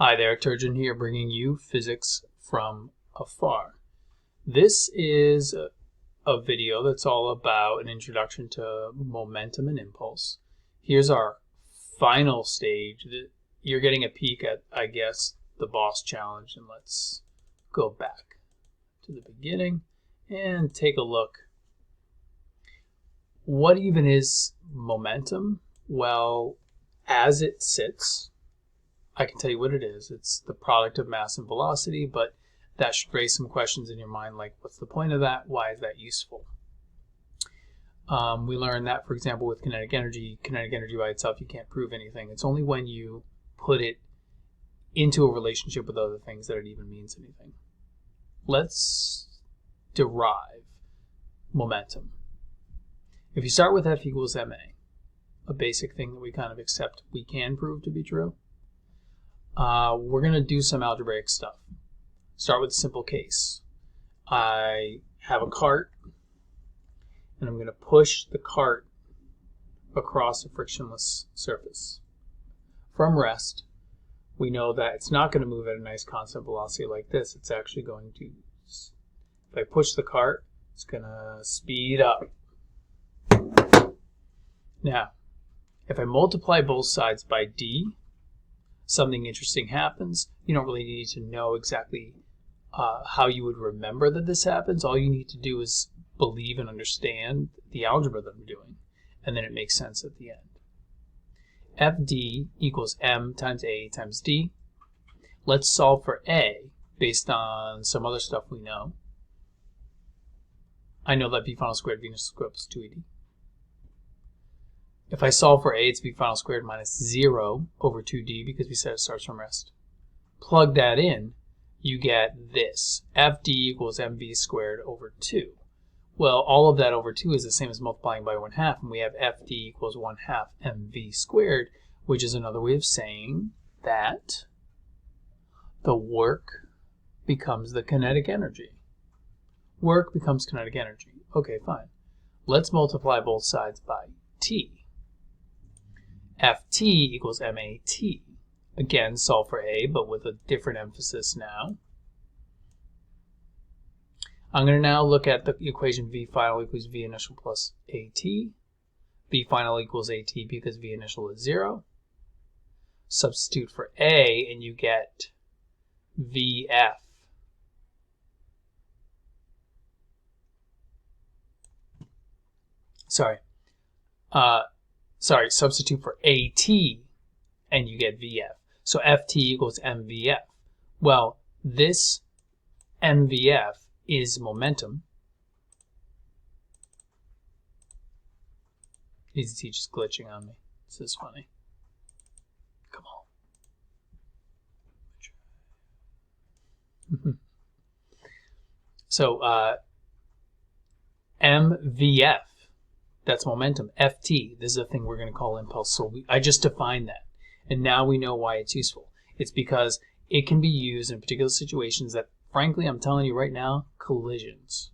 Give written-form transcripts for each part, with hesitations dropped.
Hi there, Turgeon here, bringing you physics from afar. This is a video that's all about an introduction to momentum and impulse. Here's our final stage. You're getting a peek at, I guess, the boss challenge, and let's go back to the beginning and take a look. What even is momentum? Well, as it sits, I can tell you what it is. It's the product of mass and velocity, but that should raise some questions in your mind, like what's the point of that? Why is that useful? We learned that, for example, with kinetic energy by itself, you can't prove anything. It's only when you put it into a relationship with other things that it even means anything. Let's derive momentum. If you start with F equals ma, a basic thing that we kind of accept we can prove to be true, we're going to do some algebraic stuff. Start with a simple case. I have a cart, and I'm going to push the cart across a frictionless surface. From rest, we know that it's not going to move at a nice constant velocity like this. It's actually going to, if I push the cart, it's going to speed up. Now, if I multiply both sides by d, something interesting happens. You don't really need to know exactly how you would remember that this happens. All you need to do is believe and understand the algebra that I'm doing, and then it makes sense at the end. Fd equals m times a times d. Let's solve for a based on some other stuff we know. I know that v final squared v initial squared plus 2ed. If I solve for a, it's v final squared minus 0 over 2d because we said it starts from rest. Plug that in, you get this. Fd equals mv squared over 2. Well, all of that over 2 is the same as multiplying by 1/2, and we have Fd equals 1/2 mv squared, which is another way of saying that the work becomes the kinetic energy. Work becomes kinetic energy. Okay, fine. Let's multiply both sides by t. Ft equals mat. Again, solve for a, but with a different emphasis now. I'm going to now look at the equation v final equals v initial plus at. V final equals at because v initial is 0. Substitute for a, and you get vf. Substitute for AT and you get VF. So FT equals MVF. Well, this MVF is momentum. Easy Teach is glitching on me. This is funny. Come on. So MVF. That's momentum. Ft, this is a thing we're going to call impulse. So I just defined that. And now we know why it's useful. It's because it can be used in particular situations that, frankly, I'm telling you right now, collisions.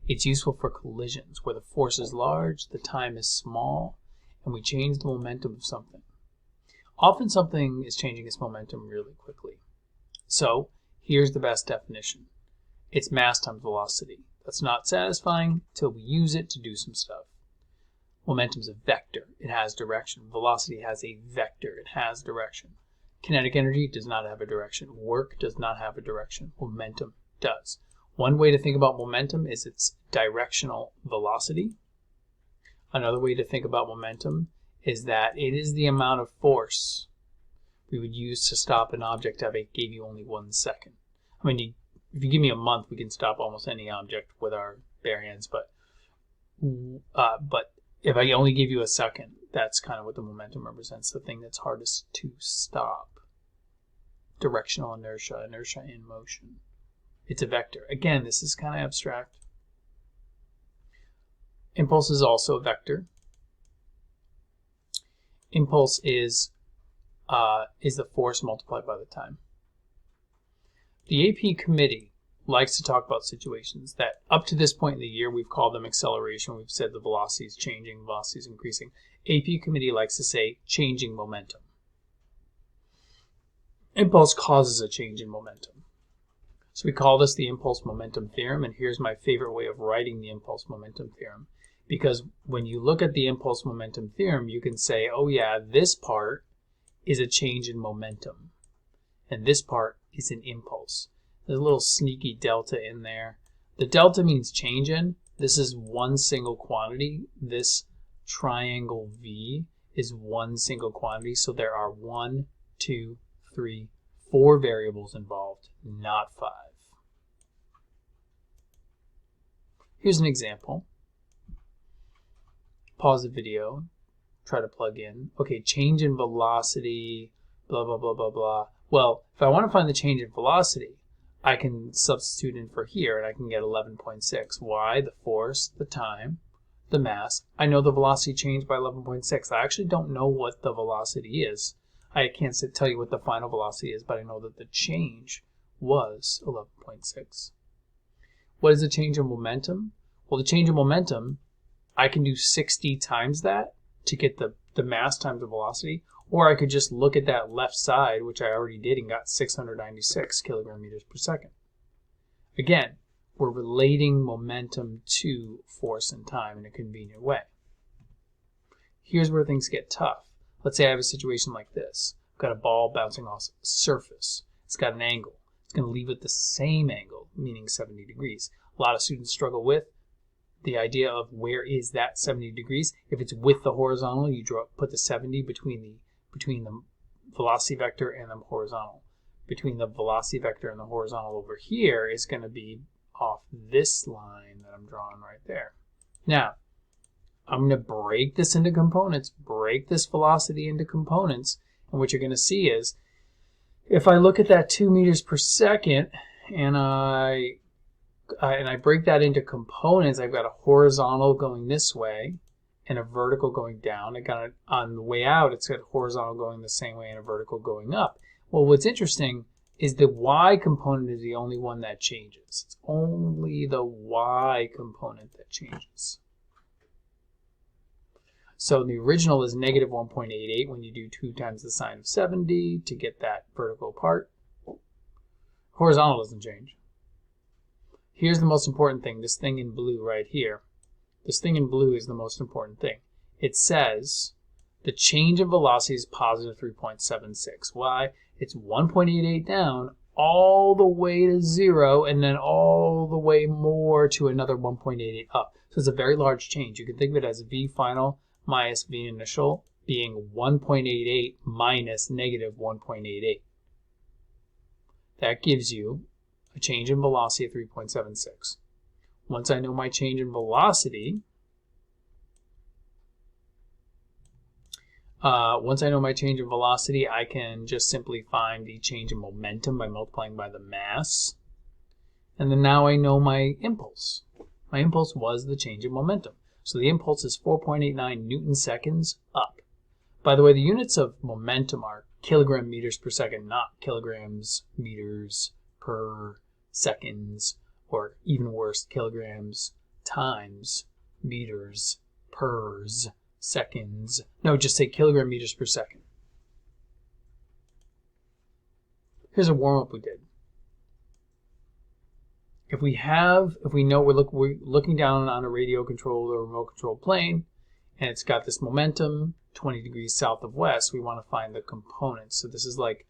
It's useful for collisions where the force is large, the time is small, and we change the momentum of something. Often something is changing its momentum really quickly. So here's the best definition. It's mass times velocity. That's not satisfying till we use it to do some stuff. Momentum is a vector. It has direction. Velocity has a vector. It has direction. Kinetic energy does not have a direction. Work does not have a direction. Momentum does. One way to think about momentum is its directional velocity. Another way to think about momentum is that it is the amount of force we would use to stop an object if I gave you only 1 second. I mean, if you give me a month, we can stop almost any object with our bare hands, but if I only give you a second, that's kind of what the momentum represents, the thing that's hardest to stop. Directional inertia, inertia in motion. It's a vector. Again, this is kind of abstract. Impulse is also a vector. Impulse is the force multiplied by the time. The AP committee likes to talk about situations that up to this point in the year we've called them acceleration. We've said the velocity is changing, velocity is increasing. AP committee likes to say changing momentum. impulse causes a change in momentum. So we call this the impulse momentum theorem, and here's my favorite way of writing the impulse momentum theorem. Because when you look at the impulse momentum theorem, you can say, oh yeah, this part is a change in momentum, and this part is an impulse. There's a little sneaky delta in there. The delta means change in. This is one single quantity. This triangle V is one single quantity, so there are 1, 2, 3, 4 variables involved, not 5. Here's an example. Pause the video, try to plug in. Okay, change in velocity, blah, blah, blah, blah, blah. Well, if I want to find the change in velocity, I can substitute in for here, and I can get 11.6. Why? The force, the time, the mass. I know the velocity changed by 11.6. I actually don't know what the velocity is. I can't tell you what the final velocity is, but I know that the change was 11.6. What is the change in momentum? Well, the change in momentum, I can do 60 times that to get the mass times the velocity, or I could just look at that left side, which I already did, and got 696 kilogram meters per second. Again, we're relating momentum to force and time in a convenient way. Here's where things get tough. Let's say I have a situation like this. I've got a ball bouncing off a surface. It's got an angle. It's going to leave it the same angle, meaning 70 degrees. A lot of students struggle with the idea of where is that 70 degrees. If it's with the horizontal, you put the 70 between the velocity vector and the horizontal. Between the velocity vector and the horizontal over here is going to be off this line that I'm drawing right there. Now, I'm going to break this into components, break this velocity into components, and what you're going to see is if I look at that 2 meters per second and I break that into components, I've got a horizontal going this way and a vertical going down. I got it on the way out, it's got a horizontal going the same way and a vertical going up. Well, what's interesting is the y component is the only one that changes. It's only the y component that changes. So the original is negative 1.88 when you do 2 times the sine of 70 to get that vertical part. Horizontal doesn't change. Here's the most important thing, this thing in blue right here. This thing in blue is the most important thing. It says the change in velocity is positive 3.76. Why? It's 1.88 down all the way to 0 and then all the way more to another 1.88 up. So it's a very large change. You can think of it as V final minus V initial being 1.88 minus negative 1.88. That gives you a change in velocity of 3.76. Once I know my change in velocity, I can just simply find the change in momentum by multiplying by the mass. And then now I know my impulse. My impulse was the change in momentum. So the impulse is 4.89 Newton seconds up. By the way, the units of momentum are kilogram meters per second, not kilograms meters per seconds, or even worse, kilograms times meters pers seconds. No, just say kilogram meters per second. Here's a warm-up we did. If we know we're looking down on a radio controlled or remote controlled plane, and it's got this momentum 20 degrees south of west, we want to find the components. So this is like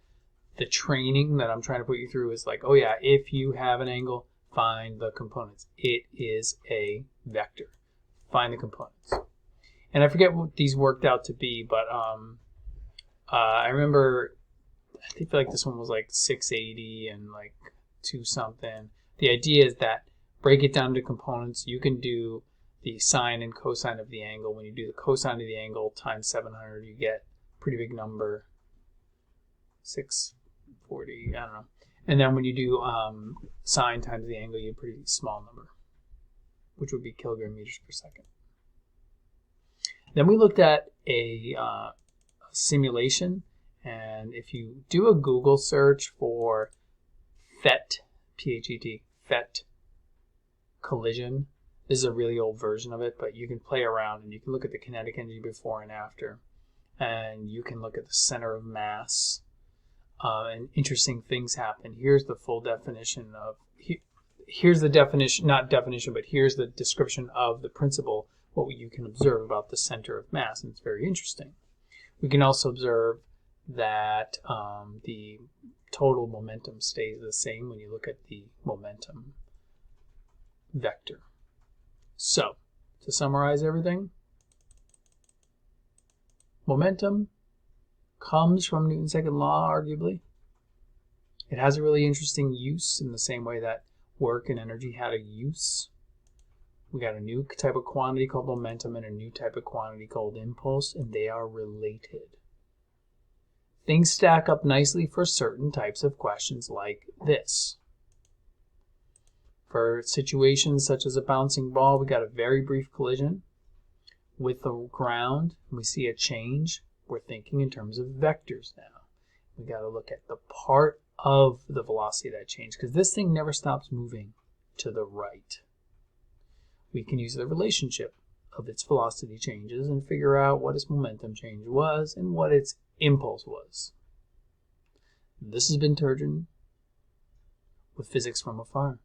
the training that I'm trying to put you through is like, oh yeah, if you have an angle, find the components. It is a vector. Find the components. And I forget what these worked out to be, but I remember, I feel like this one was like 680 and like 2 something. The idea is that break it down to components. You can do the sine and cosine of the angle. When you do the cosine of the angle times 700, you get a pretty big number, 640, I don't know. And then when you do sine times the angle, you get a pretty small number, which would be kilogram meters per second. Then we looked at a simulation, and if you do a Google search for PhET, P-H-E-T, PhET collision, this is a really old version of it, but you can play around and you can look at the kinetic energy before and after, and you can look at the center of mass. and interesting things happen. Here's the full definition of, here's the definition, not definition, but here's the description of the principle, what you can observe about the center of mass, and it's very interesting. We can also observe that the total momentum stays the same when you look at the momentum vector. So, to summarize everything, momentum comes from Newton's second law, arguably. It has a really interesting use in the same way that work and energy had a use. We got a new type of quantity called momentum and a new type of quantity called impulse, and they are related. Things stack up nicely for certain types of questions like this. For situations such as a bouncing ball, we got a very brief collision with the ground, and we see a change. We're thinking in terms of vectors now. We got to look at the part of the velocity of that change, because this thing never stops moving to the right. We can use the relationship of its velocity changes and figure out what its momentum change was and what its impulse was. This has been Turgeon with Physics from Afar.